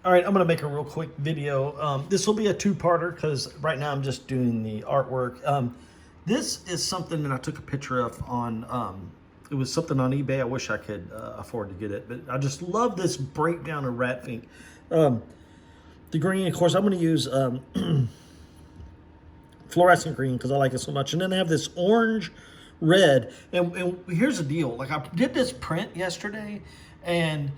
All right, I'm gonna make a real quick video. This will be a two-parter because right now I'm just doing the artwork. This is something that I took a picture of on, it was something on eBay. I wish I could afford to get it, but I just love this breakdown of Rat Fink. The green, of course, I'm gonna use fluorescent green because I like it so much. And then they have this orange red. And here's the deal. Like, I did this print yesterday, and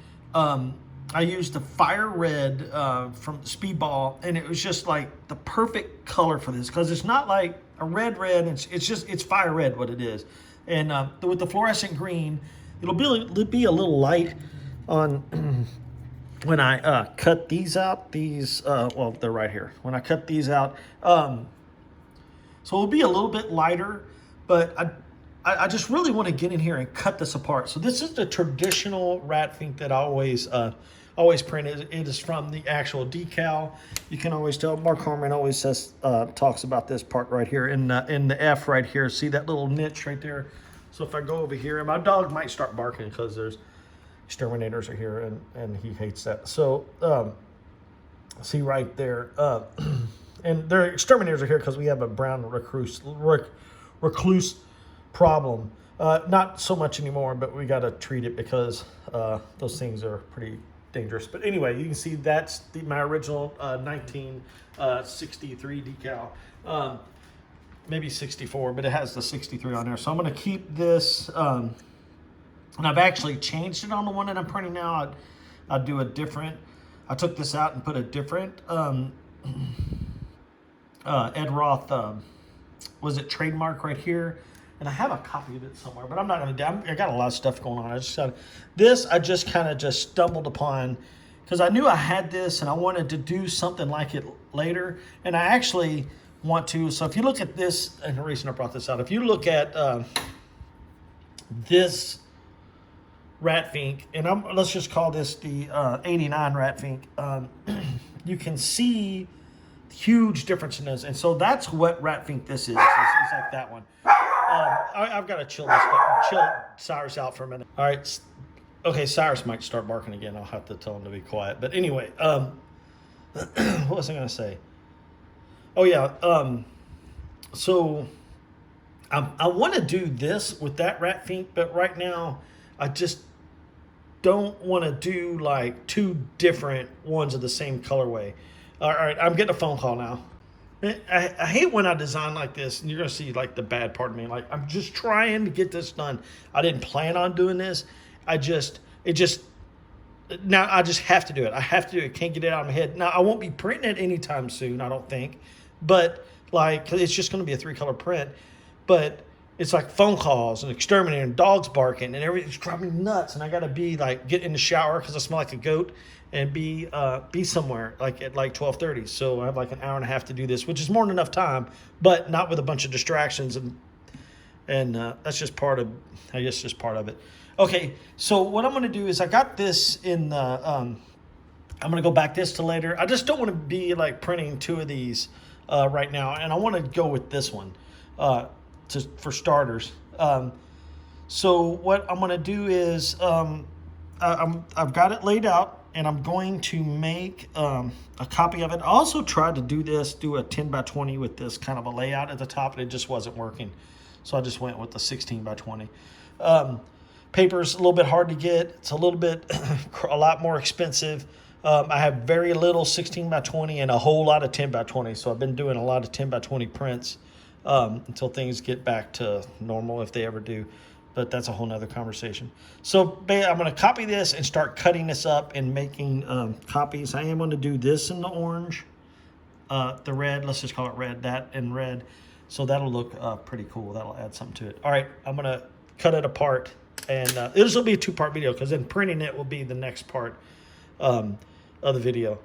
I used the fire red from Speedball, and it was just like the perfect color for this because it's not like a red. It's fire red what it is. And with the fluorescent green, it'll be a little light on when I cut these out. Well, they're right here. When I cut these out, so it'll be a little bit lighter, but I just really want to get in here and cut this apart. So this is the traditional Rat Fink that I always print. It is from the actual decal. You can always tell. Mark Harmon always talks about this part right here in the F right here. See that little niche right there? So if I go over here, and my dog might start barking because there's exterminators are here, and he hates that. So see right there. And their exterminators are here because we have a brown recluse problem. Not so much anymore, but we got to treat it because those things are pretty dangerous. But anyway, you can see that's my original 1963 decal. Maybe 64, but it has the 63 on there. So I'm going to keep this. And I've actually changed it on the one that I'm printing now. I'd do a different. I took this out and put a different Ed Roth, was it trademark right here? And I have a copy of it somewhere, but I'm not going to. I got a lot of stuff going on. I just kind of just stumbled upon because I knew I had this and I wanted to do something like it later. And I actually want to. So if you look at this, and the reason I brought this out, if you look at this Rat Fink, and let's just call this the 89 Rat Fink, you can see huge difference in this. And so that's what Rat Fink this is. It's like that one. I've got to chill Cyrus out for a minute. All right. Okay, Cyrus might start barking again. I'll have to tell him to be quiet. But anyway, what was I going to say? Oh, yeah. So I want to do this with that Rat Fink, but right now I just don't want to do like two different ones of the same colorway. All right, I'm getting a phone call now. I hate when I design like this, and you're going to see like the bad part of me. Like, I'm just trying to get this done. I didn't plan on doing this. Now I just have to do it. I have to do it. Can't get it out of my head. Now, I won't be printing it anytime soon, I don't think. But like, it's just going to be a 3-color print. But it's like phone calls and exterminating and dogs barking and everything's driving me nuts. And I got to be like, get in the shower because I smell like a goat and be somewhere like at like 12:30. So I have like an hour and a half to do this, which is more than enough time, but not with a bunch of distractions. And that's just part of, I guess, just part of it. Okay, so what I'm going to do is I got this in the, I'm going to go back this to later. I just don't want to be like printing two of these right now. And I want to go with this one for starters. So what I'm going to do is I've got it laid out, and I'm going to make a copy of it. I also tried to do a 10 by 20 with this kind of a layout at the top, and it just wasn't working. So I just went with the 16 by 20. Paper's a little bit hard to get. It's a lot more expensive. I have very little 16 by 20 and a whole lot of 10 by 20. So I've been doing a lot of 10 by 20 prints until things get back to normal, if they ever do. But that's a whole nother conversation. So I'm going to copy this and start cutting this up and making copies. I am going to do this in the orange, the red. Let's just call it red, that in red. So that'll look pretty cool. That'll add something to it. All right, I'm going to cut it apart. And this will be a 2-part video because then printing it will be the next part of the video.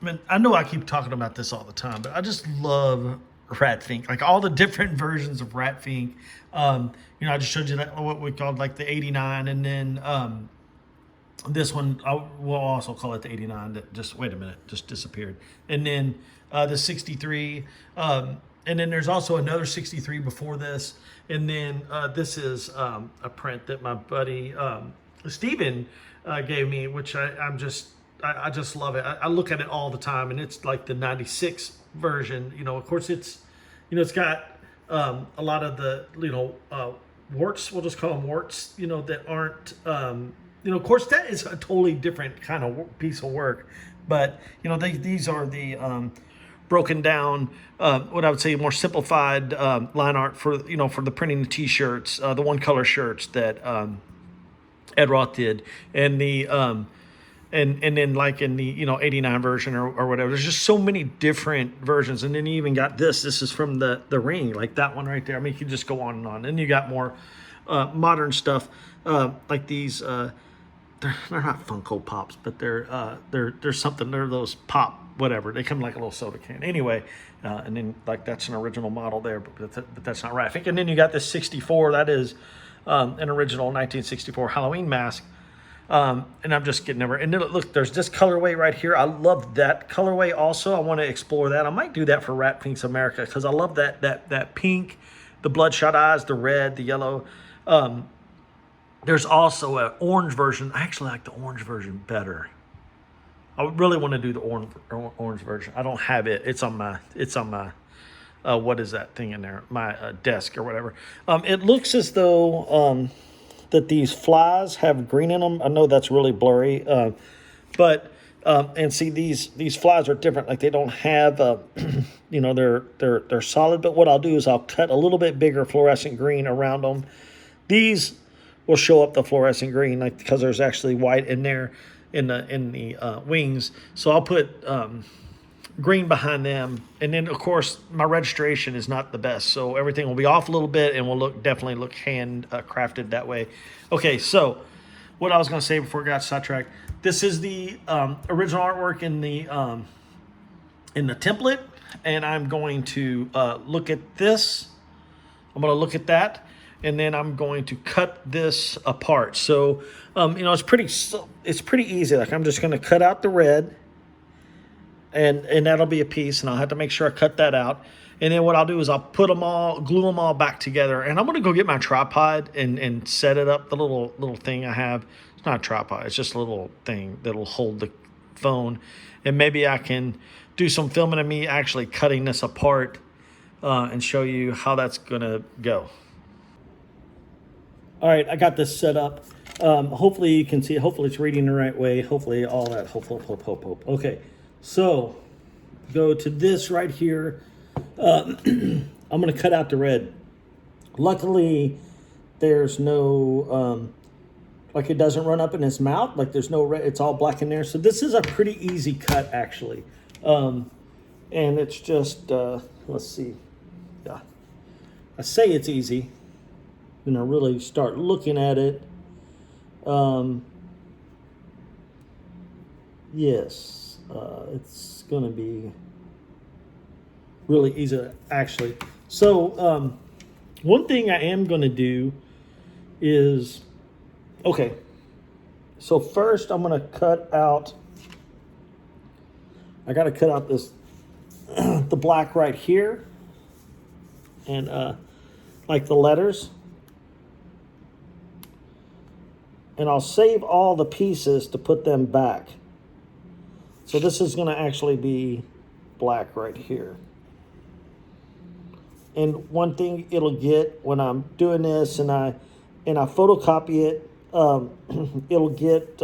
I mean, I know I keep talking about this all the time, but I just love Rat Fink, like all the different versions of Rat Fink. I just showed you that what we called like the 89, and then this one we'll also call it the 89. That just just disappeared. And then the 63, and then there's also another 63 before this, and then this is a print that my buddy Steven gave me, which I just love it. I look at it all the time, and it's like the '96 version. You know, of course, it's got a lot of the warts. We'll just call them warts. You know, that aren't. Of course, that is a totally different kind of piece of work. But these are the broken down, what I would say more simplified line art for the printing the T-shirts, the one color shirts that Ed Roth did, and the and then like in the '89 version or whatever. There's just so many different versions, and then you even got this. This is from the Ring, like that one right there. I mean, you can just go on and on. And you got more modern stuff like these. They're not Funko Pops, but they're something. They're those pop whatever. They come like a little soda can. Anyway, and then like that's an original model there, but that's not Rat Fink. And then you got this '64. That is an original 1964 Halloween mask. And I'm just getting over. And then, look, there's this colorway right here. I love that colorway also. I want to explore that. I might do that for Rat Fink's America because I love that pink, the bloodshot eyes, the red, the yellow. There's also an orange version. I actually like the orange version better. I really want to do the orange version. I don't have it. It's on my what is that thing in there? My desk or whatever. It looks as though that these flies have green in them. I know that's really blurry, but and see these flies are different. Like they don't have they're solid. But what I'll do is I'll cut a little bit bigger fluorescent green around them. These will show up the fluorescent green, like because there's actually white in there in the wings. So I'll put green behind them, and then of course my registration is not the best, so everything will be off a little bit and will definitely look hand crafted that way. Okay, so what I was going to say before I got sidetracked, this is the original artwork in the template, and I'm going to look at this. I'm going to look at that, and then I'm going to cut this apart. So it's pretty easy. Like I'm just going to cut out the red, and that'll be a piece, and I'll have to make sure I cut that out. And then what I'll do is I'll glue them all back together, and I'm going to go get my tripod and set it up, the little thing I have. It's not a tripod, it's just a little thing that'll hold the phone, and maybe I can do some filming of me actually cutting this apart and show you how that's going to go. All right, I got this set up. Hopefully you can see, hopefully it's reading the right way. Hopefully all that, hope. Okay, so go to this right here. I'm gonna cut out the red. Luckily, there's no, like it doesn't run up in his mouth. Like there's no red, it's all black in there. So this is a pretty easy cut actually. And it's just, let's see. Yeah, I say it's easy. When I really start looking at it, yes, it's going to be really easy, actually. So one thing I am going to do is, okay, so first I'm going to cut out, I got to cut out this, the black right here, and like the letters. And I'll save all the pieces to put them back. So this is going to actually be black right here. And one thing it'll get when I'm doing this and I photocopy it, it'll get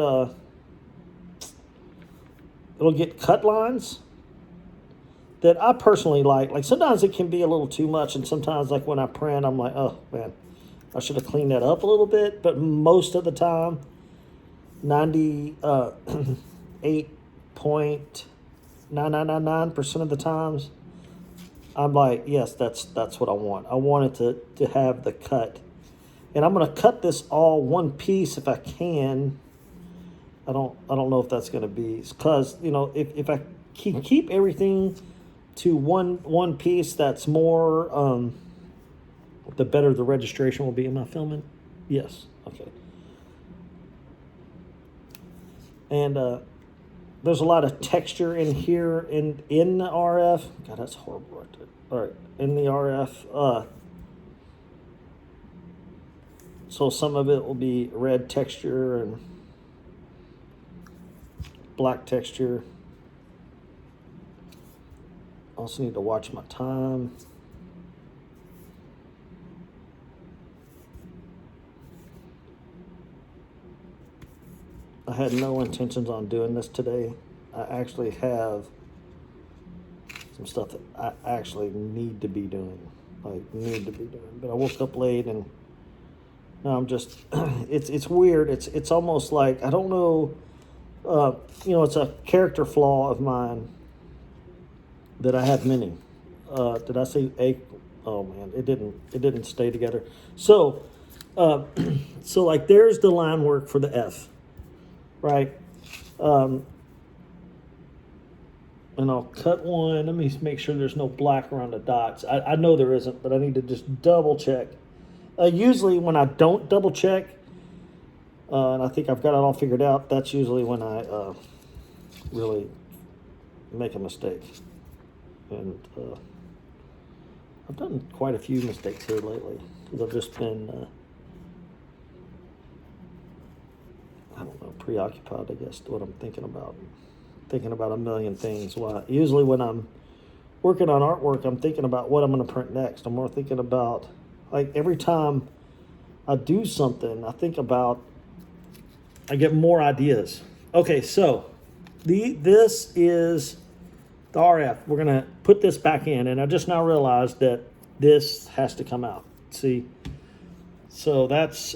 cut lines that I personally like. Like sometimes it can be a little too much, and sometimes like when I print, I'm like, oh man, I should have cleaned that up a little bit, but most of the time, 98.9999% of the times, I'm like, yes, that's what I want. I want it to have the cut. And I'm going to cut this all one piece if I can. I don't know if that's going to be, because, if I keep everything to one piece, that's more, the better the registration will be. Am I filming? Yes. Okay. And there's a lot of texture in here in the RF. God, that's horrible right there. All right, in the RF. So some of it will be red texture and black texture. Also need to watch my time. I had no intentions on doing this today. I actually have some stuff that I actually need to be doing. But I woke up late and now I'm just, it's weird. It's almost like, I don't know, it's a character flaw of mine that I have many. Did I say a? Oh man, it didn't stay together. So, so like there's the line work for the F, right? And I'll cut one. Let me make sure there's no black around the dots. I know there isn't, but I need to just double check. Usually when I don't double check, and I think I've got it all figured out, that's usually when I really make a mistake. And I've done quite a few mistakes here lately because I've just been, I don't know, preoccupied, I guess, what I'm thinking about. Thinking about a million things. Usually when I'm working on artwork, I'm thinking about what I'm going to print next. I'm more thinking about, like, every time I do something, I get more ideas. Okay, so this is the RF. We're going to put this back in, and I just now realized that this has to come out. See? So that's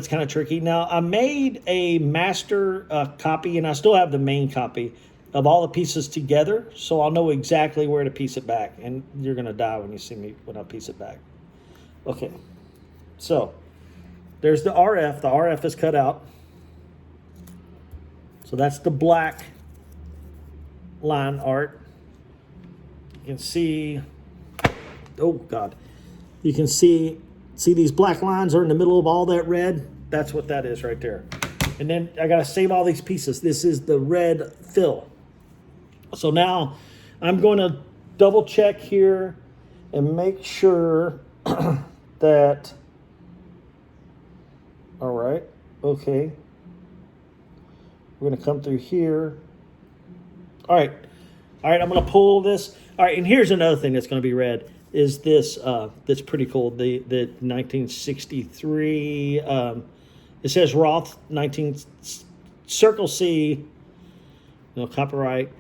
kind of tricky. Now, I made a master copy, and I still have the main copy of all the pieces together, so I'll know exactly where to piece it back. And you're going to die when you see me when I piece it back. Okay, so there's the RF. The RF is cut out. So that's the black line art. You can see, oh God, you can see these black lines are in the middle of all that red? That's what that is right there. And then I got to save all these pieces. This is the red fill. So now I'm going to double check here and make sure that, all right, okay. We're going to come through here. All right, I'm going to pull this. All right, and here's another thing that's going to be red. Is this that's pretty cool. The 1963, it says Roth 19 Circle C, copyright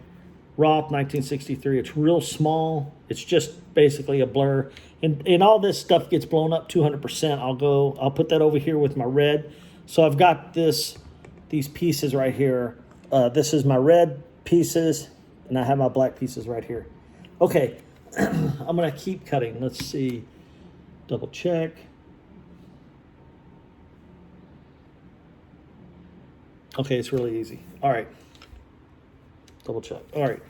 Roth 1963. It's real small. It's just basically a blur. And all this stuff gets blown up 200%. I'll put that over here with my red. So I've got these pieces right here. This is my red pieces, and I have my black pieces right here. Okay. I'm going to keep cutting. Let's see. Double check. Okay, it's really easy. All right. Double check. All right.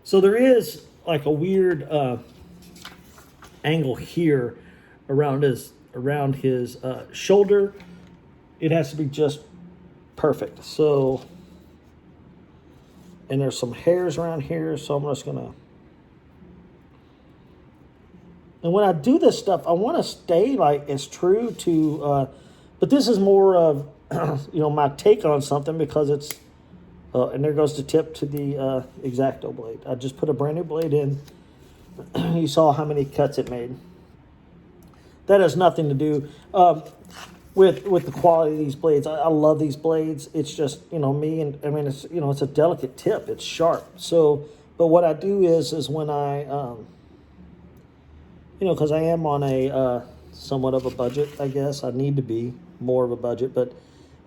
So there is like a weird angle here around his shoulder. It has to be just perfect. So, and there's some hairs around here, so I'm just going to. And when I do this stuff, I want to stay like as true to, but this is more of, my take on something because it's, and there goes the tip to the X-Acto blade. I just put a brand new blade in. You saw how many cuts it made. That has nothing to do with the quality of these blades. I love these blades. It's just, me, and I mean, it's, it's a delicate tip. It's sharp. So, but what I do is when I, because I am on a somewhat of a budget, I guess. I need to be more of a budget, but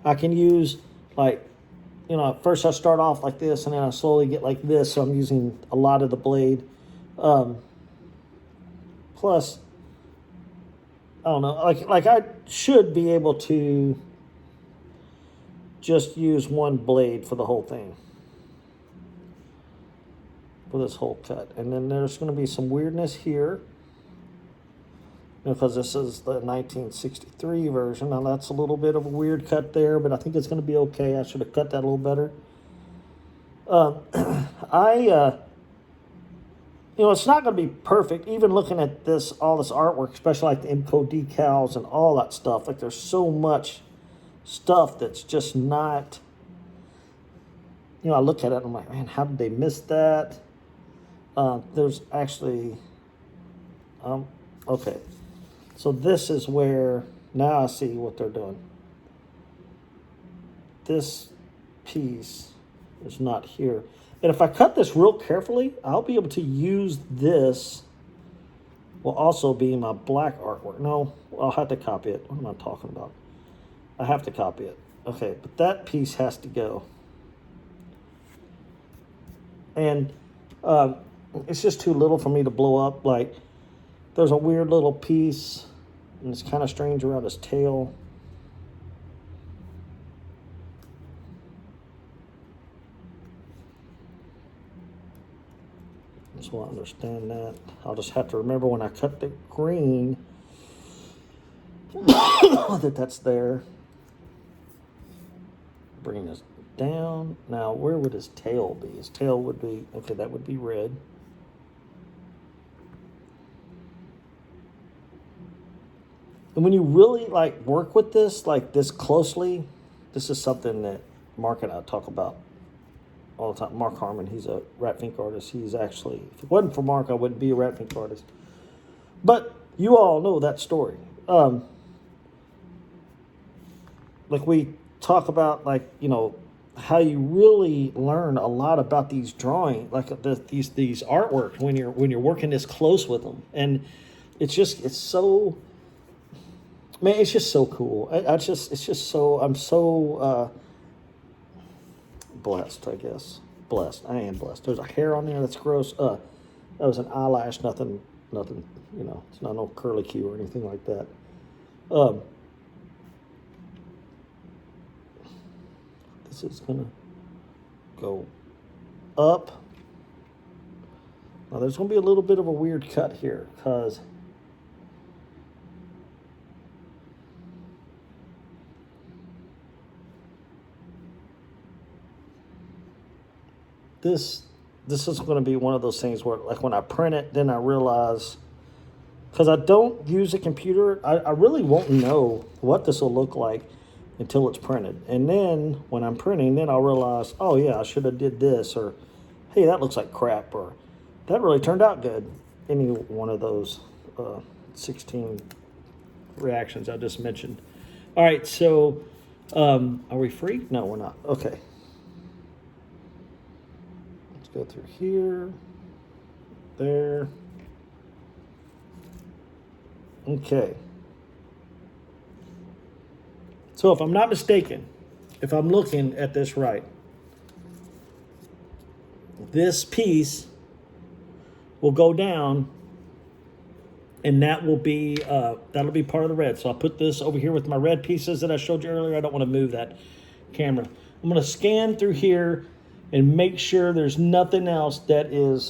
I can use like, at first I start off like this, and then I slowly get like this, so I'm using a lot of the blade. Plus, I don't know, like I should be able to just use one blade for the whole thing. For this whole cut. And then there's going to be some weirdness here. Because this is the 1963 version. Now that's a little bit of a weird cut there, but I think it's going to be okay. I should have cut that a little better. It's not going to be perfect. Even looking at all this artwork, especially like the Imco decals and all that stuff. Like there's so much stuff that's just not you know, I look at it and I'm like, man, how did they miss that? There's actually, okay. So this is where, now I see what they're doing. This piece is not here. And if I cut this real carefully, I'll be able to use this will also be my black artwork. No, I'll have to copy it. What am I talking about? I have to copy it. Okay, but that piece has to go. And it's just too little for me to blow up. Like, there's a weird little piece, and it's kind of strange around his tail. So I understand that. I'll just have to remember when I cut the green that that's there. Bring this down. Now, where would his tail be? His tail would be, okay, that would be red. And when you really like work with this, like this closely, this is something that Mark and I talk about all the time. Mark Harmon, he's a Rat Fink artist. He's actually, if it wasn't for Mark, I wouldn't be a Rat Fink artist. But you all know that story. Like we talk about, like, you know, how you really learn a lot about these drawing, like these artwork when you're working this close with them, and it's so, man, it's just so cool. It's just so, I'm so blessed, I guess. Blessed. I am blessed. There's a hair on there that's gross. That was an eyelash. Nothing. You know, it's not no curly Q or anything like that. This is gonna go up. Now there's gonna be a little bit of a weird cut here because this is going to be one of those things where, like, when I print it, then I realize, because I don't use a computer, I really won't know what this will look like until it's printed. And then when I'm printing, then I'll realize, oh yeah, I should have did this, or hey, that looks like crap, or that really turned out good. Any one of those 16 reactions I just mentioned. All right, so are we free? No, we're not. Okay. Go through here, there. Okay. So if I'm not mistaken, if I'm looking at this right, this piece will go down, and that will be that'll be part of the red. So I'll put this over here with my red pieces that I showed you earlier. I don't want to move that camera. I'm going to scan through here and make sure there's nothing else that is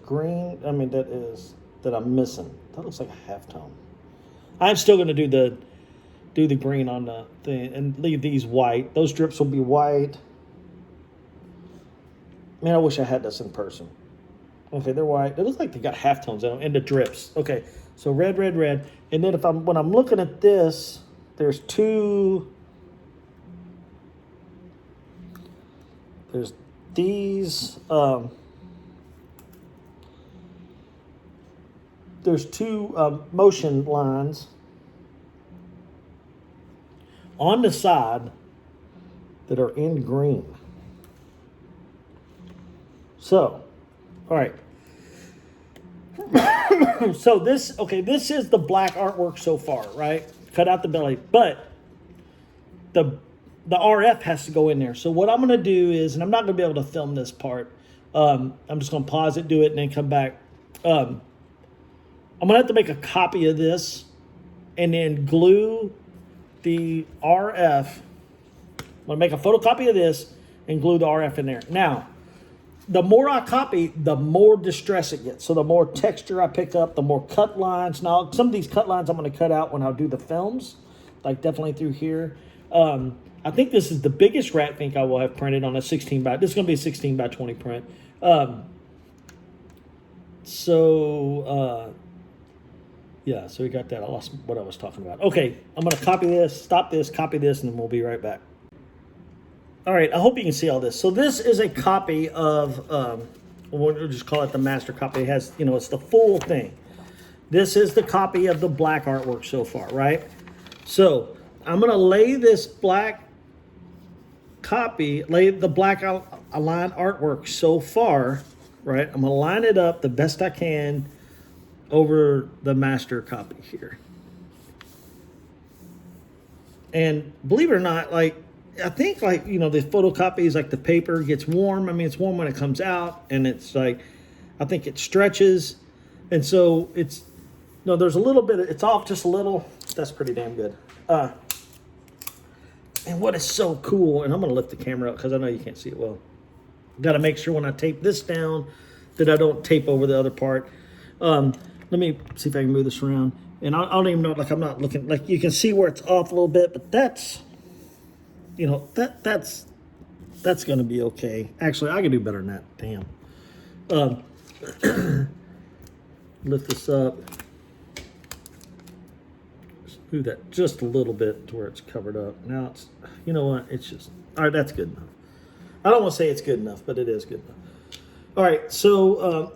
green. I mean, that I'm missing. That looks like a halftone. I'm still going to do the green on the thing and leave these white. Those drips will be white. Man, I wish I had this in person. Okay, they're white. They look like they got halftones in them, and the drips. Okay, so red, red, red. And then when I'm looking at this, there's two. There's these, there's two motion lines on the side that are in green. So, all right. So this is the black artwork so far, right? Cut out the belly, but the RF has to go in there. So what I'm going to do is, and I'm not going to be able to film this part. I'm just going to pause it, do it, and then come back. I'm going to have to make a copy of this and then glue the RF. I'm going to make a photocopy of this and glue the RF in there. Now, the more I copy, the more distress it gets. So the more texture I pick up, the more cut lines. Now, some of these cut lines I'm going to cut out when I do the films, like definitely through here. I think this is the biggest Rat Fink I will have printed on a 16 by, this is going to be a 16 by 20 print. Yeah, so we got that. I lost what I was talking about. Okay, I'm going to copy this, stop this, copy this, and then we'll be right back. All right, I hope you can see all this. So this is a copy of, we'll just call it the master copy. It has, it's the full thing. This is the copy of the black artwork so far, right? So I'm going to lay this black copy, lay the black align artwork so far, right? I'm going to line it up the best I can over the master copy here. And believe it or not, like, I think, like, the photocopies, like the paper gets warm. I mean, it's warm when it comes out, and it's like, I think it stretches. And so it's, there's a little bit, it's off just a little. That's pretty damn good. And what is so cool, and I'm going to lift the camera up because I know you can't see it well. Got to make sure when I tape this down that I don't tape over the other part. Let me see if I can move this around. And I don't even know, like, I'm not looking, like, you can see where it's off a little bit, but that's, that's going to be okay. Actually, I can do better than that. Damn. Lift this up. Just move that just a little bit to where it's covered up. Now it's, you know what? It's just, all right, that's good enough. I don't want to say it's good enough, but it is good enough. All right, so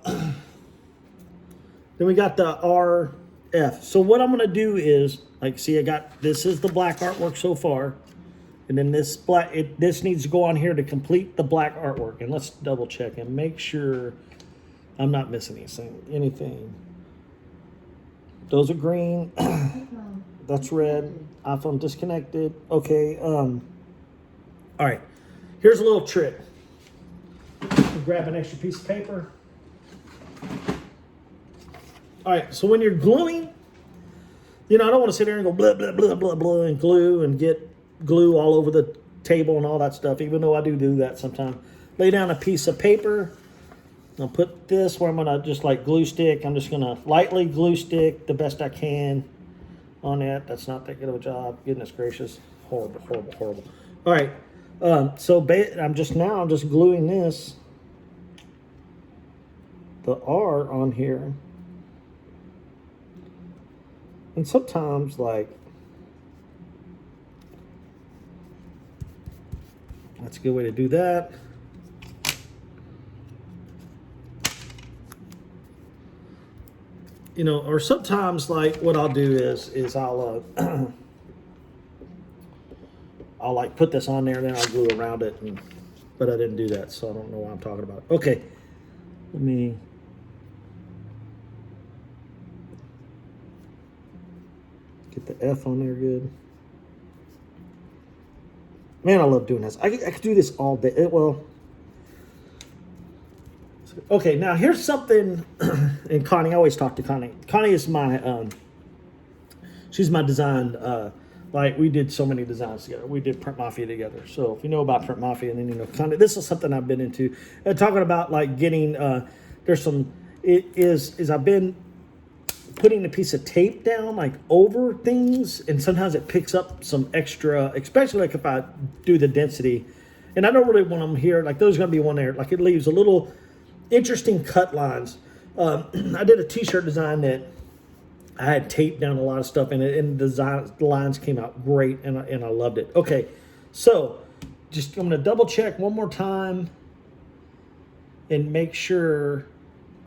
then we got the RF. So what I'm going to do is, like, see, this is the black artwork so far. And then this this needs to go on here to complete the black artwork. And let's double check and make sure I'm not missing anything. Those are green. That's red. iPhone disconnected. Okay. All right. Here's a little trick. Grab an extra piece of paper. All right. So when you're gluing, I don't want to sit there and go blah, blah, blah, blah, blah, and glue and get glue all over the table and all that stuff, even though I do that sometimes. Lay down a piece of paper. I'll put this where I'm going to just like glue stick. I'm just going to lightly glue stick the best I can on that. That's not that good of a job. Goodness gracious. Horrible, horrible, horrible. All right. So I'm just gluing this, the R on here. And sometimes, like, that's a good way to do that. Or sometimes, like, what I'll do is I'll I'll like put this on there and then I'll glue around it, but I didn't do that, so I don't know what I'm talking about. Okay, let me get the F on there good. Man, I love doing this. I could do this all day. Okay, now here's something, and Connie, I always talk to Connie. Connie is my, she's my design, like, we did so many designs together. We did Print Mafia together. So if you know about Print Mafia, and then Connie, this is something I've been into. Talking about, like, getting, I've been putting a piece of tape down, like, over things, and sometimes it picks up some extra, especially like if I do the density, and I don't really want them here, like, there's going to be one there, like, it leaves a little interesting cut lines. I did a t-shirt design that I had taped down a lot of stuff in it, and the lines came out great, and I loved it. Okay, so I'm going to double check one more time and make sure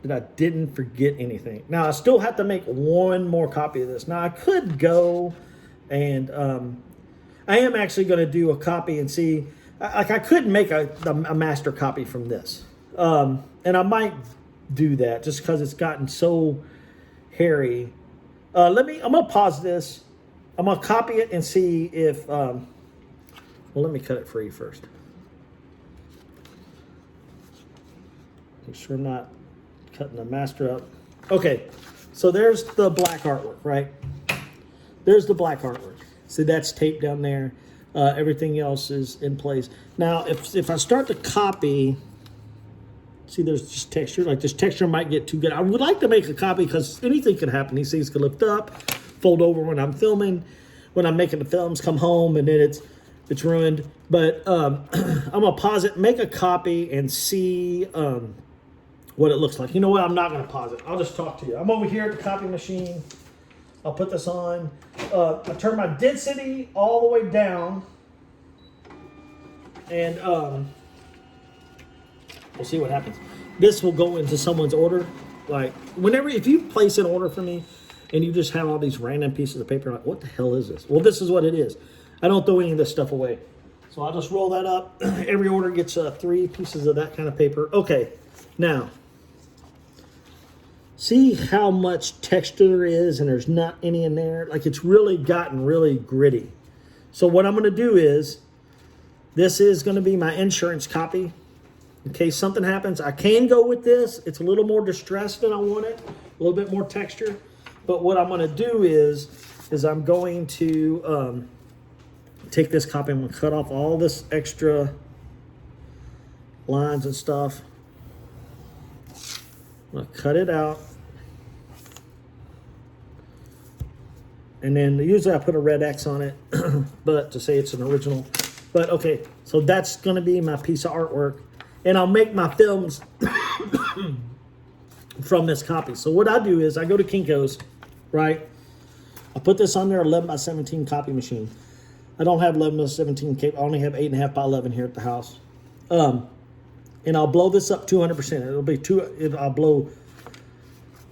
that I didn't forget anything. Now, I still have to make one more copy of this. Now, I could go and I am actually going to do a copy and see, like, I could make a master copy from this. And I might do that just because it's gotten so hairy. I'm going to pause this. I'm going to copy it and see if, well, let me cut it free first. Make sure I'm not cutting the master up. Okay, so there's the black artwork, right? There's the black artwork. See, that's taped down there. Everything else is in place. Now, if I start to copy, see, there's just texture. Like, this texture might get too good. I would like to make a copy because anything could happen. These things could lift up, fold over when I'm filming, when I'm making the films, come home, and then it's ruined. But I'm going to pause it, make a copy, and see what it looks like. You know what? I'm not going to pause it. I'll just talk to you. I'm over here at the copy machine. I'll put this on. I turn my density all the way down. And we'll see what happens. This will go into someone's order. Like, whenever, if you place an order for me and you just have all these random pieces of paper, like, what the hell is this? Well, this is what it is. I don't throw any of this stuff away. So I'll just roll that up. Every order gets 3 pieces of that kind of paper. Okay, now, see how much texture there is and there's not any in there? Like, it's really gotten really gritty. So what I'm going to do is, this is going to be my insurance copy. In case something happens, I can go with this. It's a little more distressed than I want it. A little bit more texture. But what I'm going to do is I'm going to take this copy. I'm going to cut off all this extra lines and stuff. I'm going to cut it out. And then usually I put a red X on it, but to say it's an original. But okay, so that's going to be my piece of artwork. And I'll make my films from this copy. So what I do is I go to Kinko's, right? I put this on their 11 by 17 copy machine. I don't have 11 by 17 I only have 8.5 by 11 here at the house. And I'll blow this up 200%. It'll be I'll blow,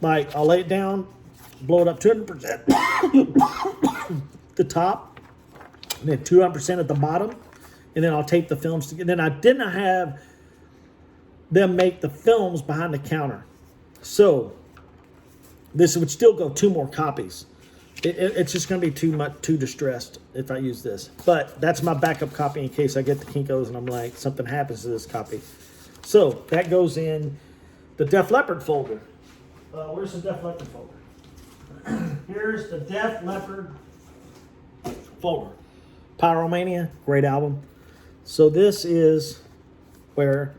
like, I'll lay it down, blow it up 200%. The top, and then 200% at the bottom. And then I'll tape the films together. Then I didn't have them make the films behind the counter. So this would still go 2 more copies. It's just going to be too distressed if I use this. But that's my backup copy in case I get the Kinko's and I'm like, something happens to this copy. So that goes in the Def Leppard folder. Where's the Def Leppard folder? Here's the Def Leppard folder. Pyromania, great album. So this is where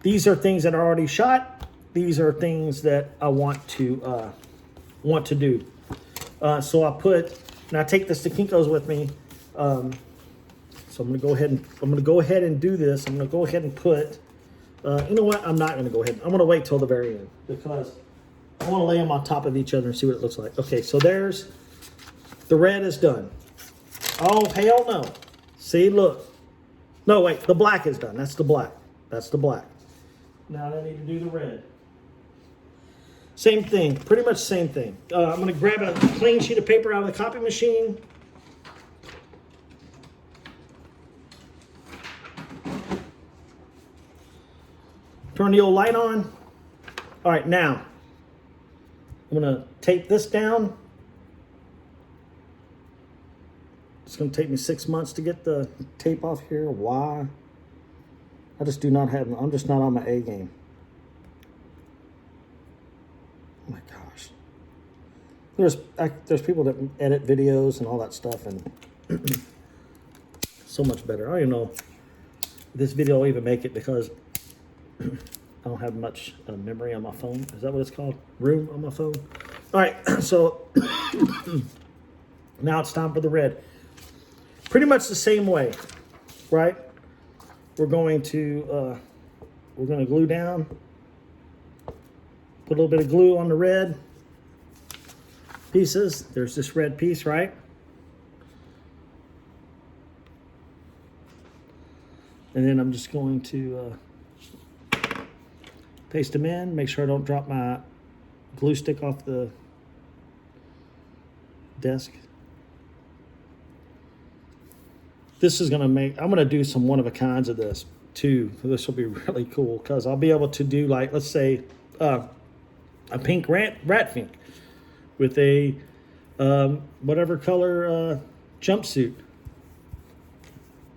these are things that are already shot. These are things that I want to do. So I take this to Kinko's with me. So I'm gonna go ahead and do this. I'm gonna go ahead and put. You know what? I'm not gonna go ahead. I'm gonna wait till the very end because I want to lay them on top of each other and see what it looks like. Okay, so there's the red is done. Oh hell no! See, look. No, wait. The black is done. That's the black. That's the black. Now I need to do the red. Same thing, pretty much same thing. I'm going to grab a clean sheet of paper out of the copy machine. Turn the old light on. All right, now I'm going to tape this down. It's going to take me 6 months to get the tape off here. Why? I just do not have, I'm just not on my A game. Oh my gosh. There's people that edit videos and all that stuff and so much better. I don't even know if this video will even make it because I don't have much memory on my phone. Is that what it's called? Room on my phone? All right, so now it's time for the red. Pretty much the same way, right? We're going to glue down, put a little bit of glue on the red pieces. There's this red piece, right? And then I'm just going to paste them in, make sure I don't drop my glue stick off the desk. This is going to make, I'm going to do some one-of-a-kinds of this too. So this will be really cool because I'll be able to do, like, let's say a pink rat fink with a whatever color jumpsuit.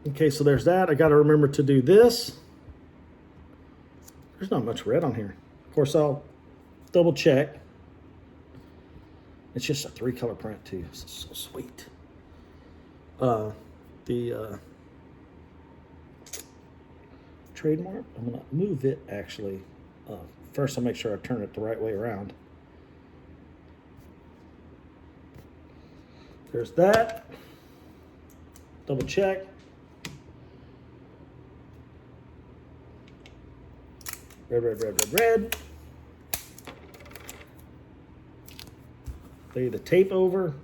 Okay, so there's that. I got to remember to do this. There's not much red on here. Of course, I'll double check. It's just a 3-color print too. This is so sweet. The trademark, I'm going to move it actually. First, I'll make sure I turn it the right way around. There's that. Double check. Red, red, red, red, red. Lay the tape over.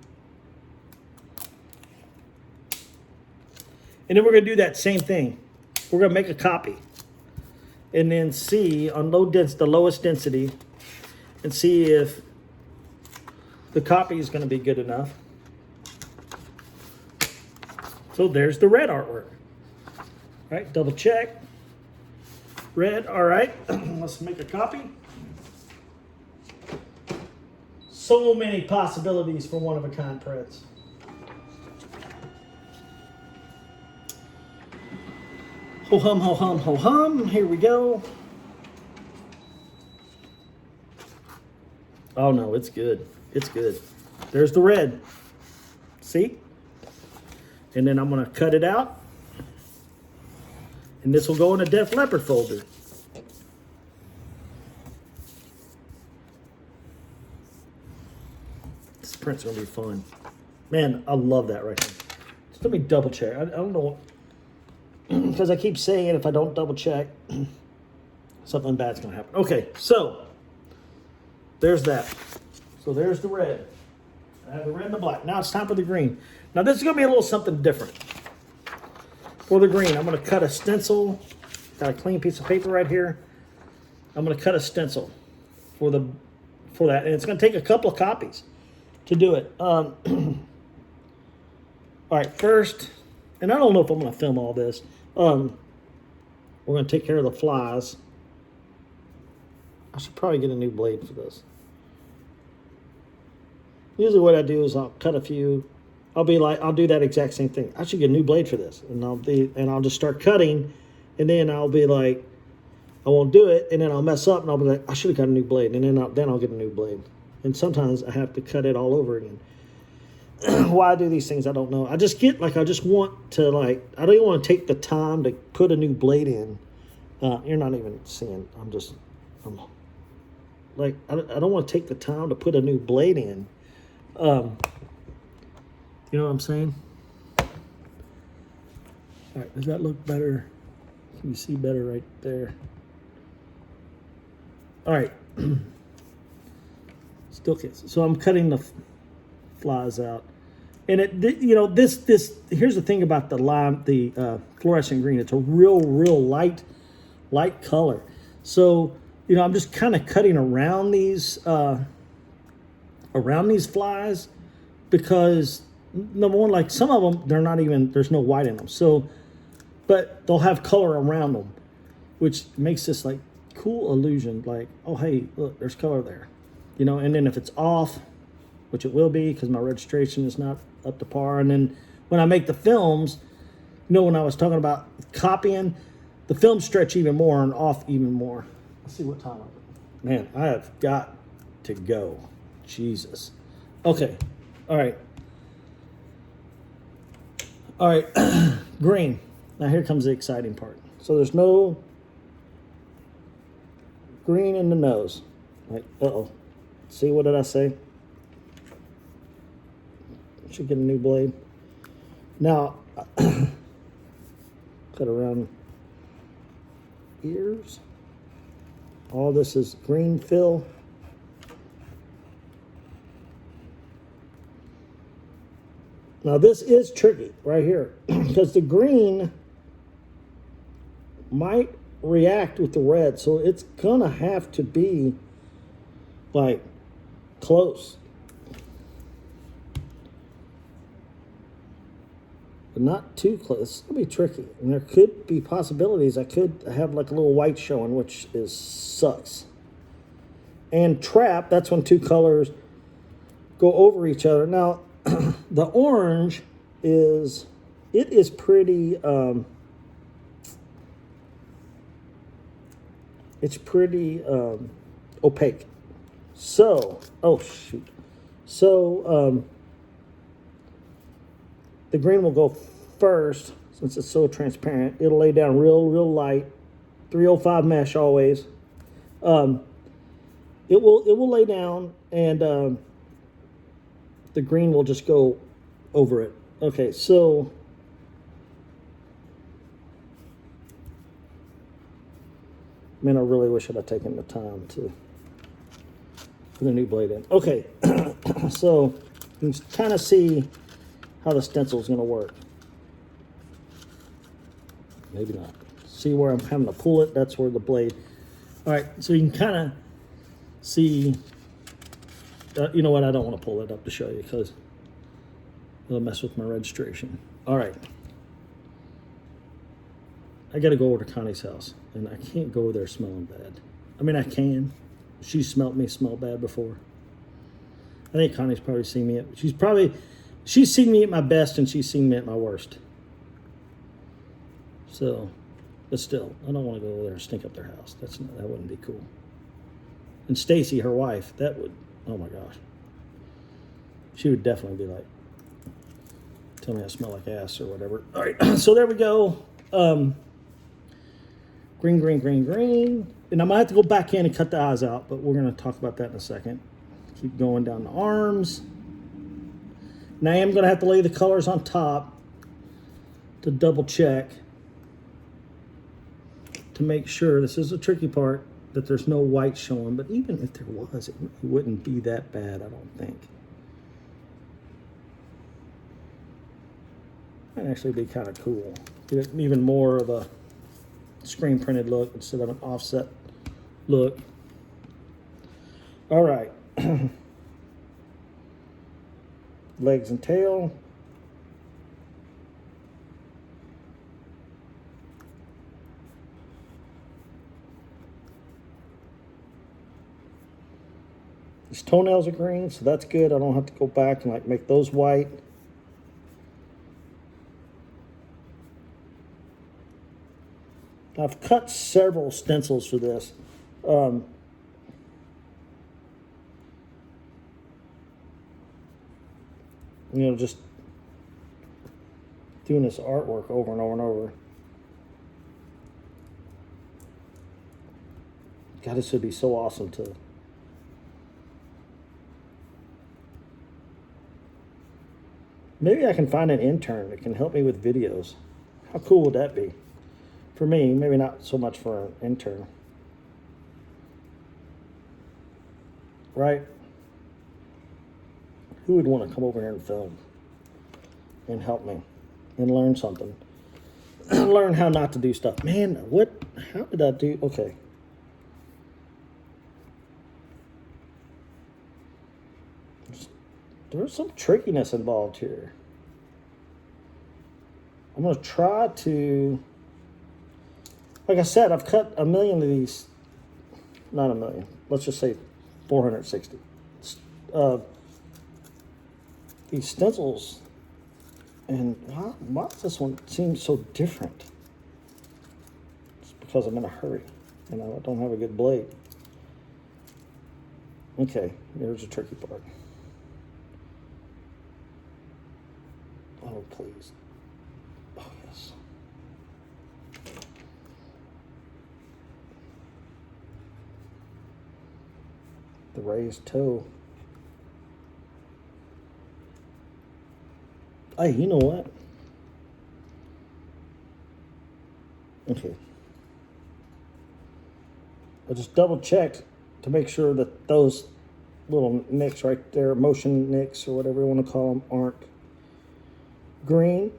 And then we're going to do that same thing. we're going to make a copy and then see on the lowest density and see if the copy is going to be good enough. So there's the red artwork. All right, double check. Red, all right. Let's make a copy. So many possibilities for one-of-a-kind prints. Ho hum, ho hum, ho hum. Here we go. Oh no, it's good. It's good. There's the red. See? And then I'm going to cut it out. And this will go in a Def Leppard folder. This print's going to be fun. Man, I love that right here. Just let me double check. I don't know. Because I keep saying if I don't double check, something bad's going to happen. Okay, so there's that. So there's the red. I have the red and the black. Now it's time for the green. Now this is going to be a little something different. For the green, I'm going to cut a stencil. Got a clean piece of paper right here. I'm going to cut a stencil for that. And it's going to take a couple of copies to do it. All right, first, and I don't know if I'm going to film all this. We're going to take care of the flies. I should probably get a new blade for this. Usually what I do is I'll cut a few. I'll do that exact same thing. I should get a new blade for this. And I'll just start cutting, and then I'll be like, I won't do it, and then I'll mess up, and I'll be like, I should have got a new blade, and then I'll get a new blade. And sometimes I have to cut it all over again. Why I do these things, I don't know. I just want to, I don't even want to take the time to put a new blade in. You're not even seeing. I don't want to take the time to put a new blade in. You know what I'm saying? All right, does that look better? Can you see better right there? All right. Still can't. So I'm cutting the flies out. And here's the thing about the fluorescent green. It's a real light color. So, I'm just kind of cutting around these flies because number one, like some of them, there's no white in them. So, but they'll have color around them, which makes this like cool illusion. Like, oh, hey, look, there's color there, and then if it's off, which it will be because my registration is not up to par. And then when I make the films, when I was talking about copying, the films stretch even more and off even more. Let's see what time I'm at. Man, I have got to go. Jesus. Okay. All right. All right. Green. Now here comes the exciting part. So there's no green in the nose. Like, uh-oh. See, what did I say? Should get a new blade. Now, cut around ears. All this is green fill. Now this is tricky right here because the green might react with the red, so it's gonna have to be like close. But not too close. It's gonna be tricky. And there could be possibilities I could have like a little white showing, which sucks. And trap, that's when two colors go over each other. Now, the orange is pretty it's pretty opaque. So, oh shoot. So the green will go first since it's so transparent. It'll lay down real light. 305 mesh always. It will lay down and the green will just go over it. Okay, so man, I really wish I'd have taken the time to put a new blade in. Okay, so you can kind of see how the stencil is going to work. Maybe not. See where I'm having to pull it? That's where the blade. All right, so you can kind of see. You know what? I don't want to pull it up to show you because it'll mess with my registration. All right. I got to go over to Connie's house, and I can't go over there smelling bad. I mean, I can. She's smelt me smell bad before. I think Connie's probably seen me she's seen me at my best, and she's seen me at my worst. So, but still, I don't want to go over there and stink up their house. That wouldn't be cool. And Stacy, her wife, that would, oh my gosh. She would definitely be like, tell me I smell like ass or whatever. All right, so there we go. Green, green, green, green. And I might have to go back in and cut the eyes out, but we're going to talk about that in a second. Keep going down the arms. Now I am going to have to lay the colors on top to double check to make sure, this is the tricky part, that there's no white showing. But even if there was, it wouldn't be that bad, I don't think. Might actually be kind of cool. Get even more of a screen printed look instead of an offset look. All right. Legs and tail. His toenails are green, so that's good. I don't have to go back and like make those white. I've cut several stencils for this. You know, just doing this artwork over and over and over. God, this would be so awesome to maybe I can find an intern that can help me with videos. How cool would that be? For me, maybe not so much for an intern. Right? Who would want to come over here and film and help me and learn something? Learn how not to do stuff. Man, how did I do? Okay. There's some trickiness involved here. I'm going to try to, like I said, I've cut a million of these, not a million, let's just say 460. These stencils, and why does this one seem so different? It's because I'm in a hurry and I don't have a good blade. Okay, here's the tricky part. Oh, please. Oh, yes. The raised toe. Hey, you know what? Okay. I just double checked to make sure that those little nicks right there, motion nicks or whatever you want to call them, aren't green.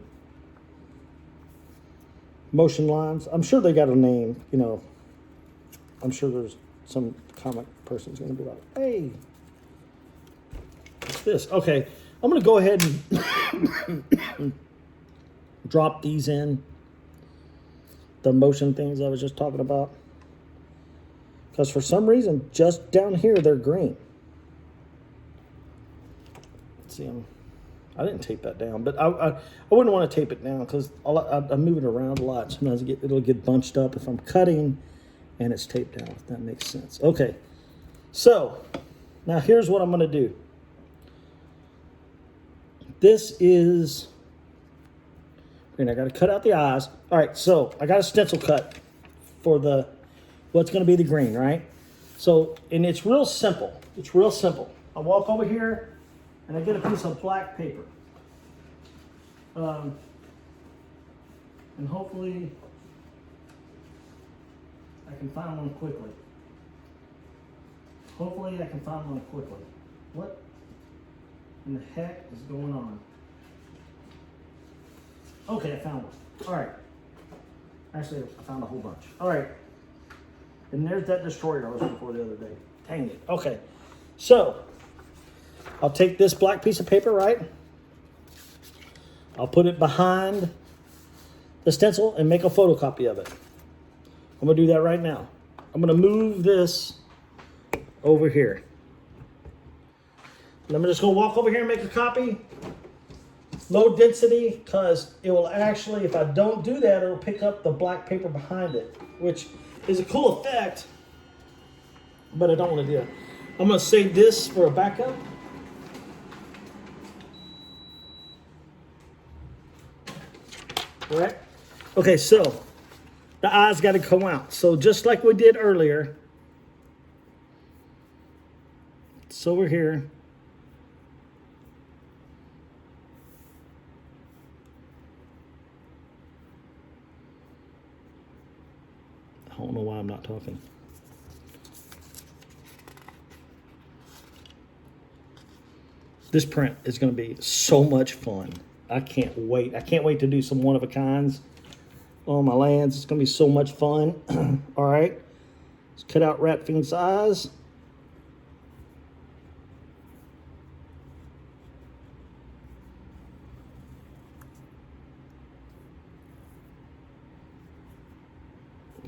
Motion lines. I'm sure they got a name, you know. I'm sure there's some comic person's going to be like, hey, what's this? Okay. I'm going to go ahead and drop these in, the motion things I was just talking about. Because for some reason, just down here, they're green. Let's see, I didn't tape that down, but I wouldn't want to tape it down because I move it around a lot. Sometimes it'll get bunched up if I'm cutting and it's taped down, if that makes sense. Okay, so now here's what I'm going to do. This is green. I got to cut out the eyes. All right, so I got a stencil cut for what's going to be the green, right? So, and it's real simple. It's real simple. I walk over here and I get a piece of black paper. And hopefully I can find one quickly. What in the heck is going on? Okay, I found one. All right. Actually, I found a whole bunch. All right. And there's that destroyer I was looking for the other day. Dang it. Okay. So, I'll take this black piece of paper, right? I'll put it behind the stencil and make a photocopy of it. I'm going to do that right now. I'm going to move this over here. And I'm just going to walk over here and make a copy. Low density, because it will actually, if I don't do that, it'll pick up the black paper behind it, which is a cool effect, but I don't want to do it. I'm going to save this for a backup. All right. Okay, so the eyes got to come out. So just like we did earlier, it's over here. I don't know why I'm not talking. This print is going to be so much fun. I can't wait. I can't wait to do some one-of-a-kinds on my lands. It's going to be so much fun. All right. Let's cut out Rat Fink's eyes.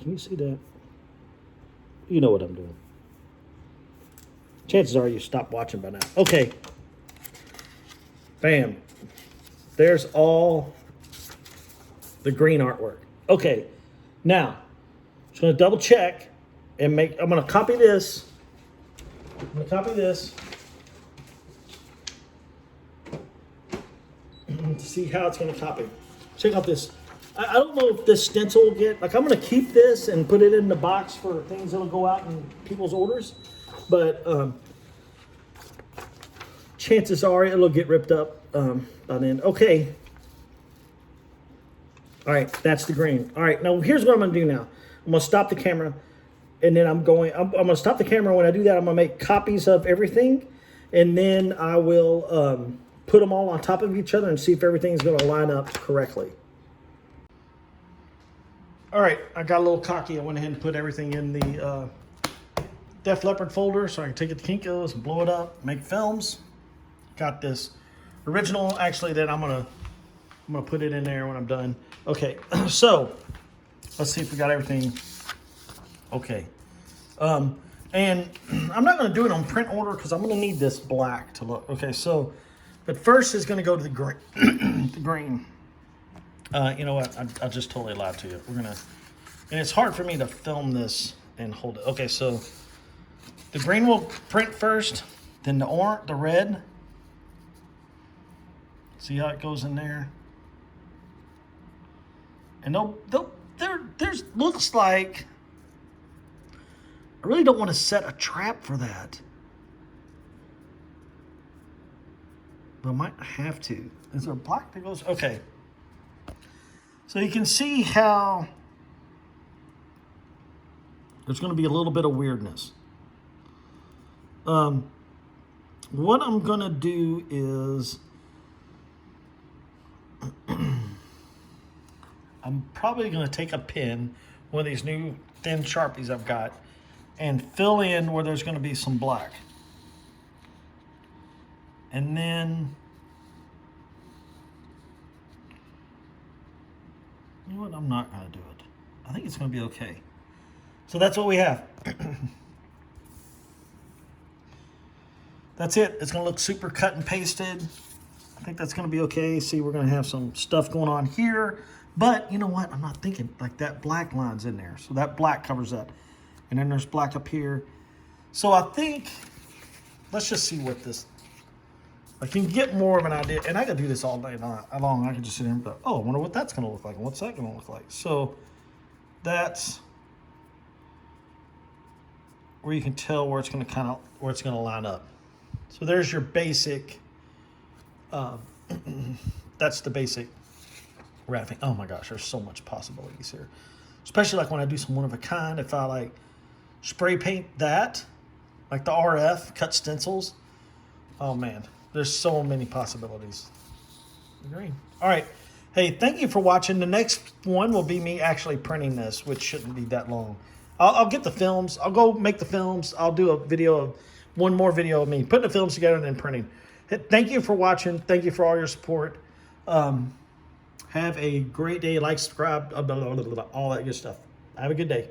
Can you see that? You know what I'm doing. Chances are you stopped watching by now. Okay. Bam. There's all the green artwork. Okay. Now, I'm just going to double check and I'm going to copy this. I'm going to copy this to see how it's going to copy. Check out this. I don't know if this stencil will get, like I'm going to keep this and put it in the box for things that'll go out in people's orders, but chances are it'll get ripped up by then. Okay. All right, that's the green. All right, now here's what I'm going to do now. I'm going to stop the camera, and then I'm going to stop the camera. When I do that, I'm going to make copies of everything, and then I will put them all on top of each other and see if everything's going to line up correctly. All right, I got a little cocky. I went ahead and put everything in the Def Leppard folder so I can take it to Kinko's and blow it up, make films. Got this original, actually, that I'm gonna put it in there when I'm done. Okay, so let's see if we got everything. Okay, and I'm not gonna do it on print order because I'm gonna need this black to look. Okay, so, but first is gonna go to the green. The green. You know what? I just totally lied to you. We're gonna, and it's hard for me to film this and hold it. Okay, so the green will print first, then the orange, the red. See how it goes in there? And there's looks like, I really don't want to set a trap for that. But I might have to. Is there black that goes? Okay. So you can see how there's going to be a little bit of weirdness. What I'm going to do is I'm probably going to take a pen, one of these new thin Sharpies I've got, and fill in where there's going to be some black. And then, you know what? I'm not going to do it. I think it's going to be okay. So that's what we have. That's it. It's going to look super cut and pasted. I think that's going to be okay. See, we're going to have some stuff going on here. But you know what? I'm not thinking like that black line's in there. So that black covers that. And then there's black up here. So I think, let's just see what this, I can get more of an idea. And I can do this all day long. I can just sit here and go, oh, I wonder what that's going to look like. And what's that going to look like? So that's where you can tell where it's going to where it's going to line up. So there's your basic, that's the basic Rat Fink. Oh my gosh, there's so much possibilities here. Especially like when I do some one of a kind, if I like spray paint that, like the RF, cut stencils. Oh man, there's so many possibilities. Green. All right, Hey, thank you for watching. The next one will be me actually printing this, which shouldn't be that long. I'll get the films. I'll go make the films. I'll do a video of one more video of me putting the films together and then printing. Thank you for watching. Thank you for all your support. Have a great day. Like, subscribe, all that good stuff. Have a good day.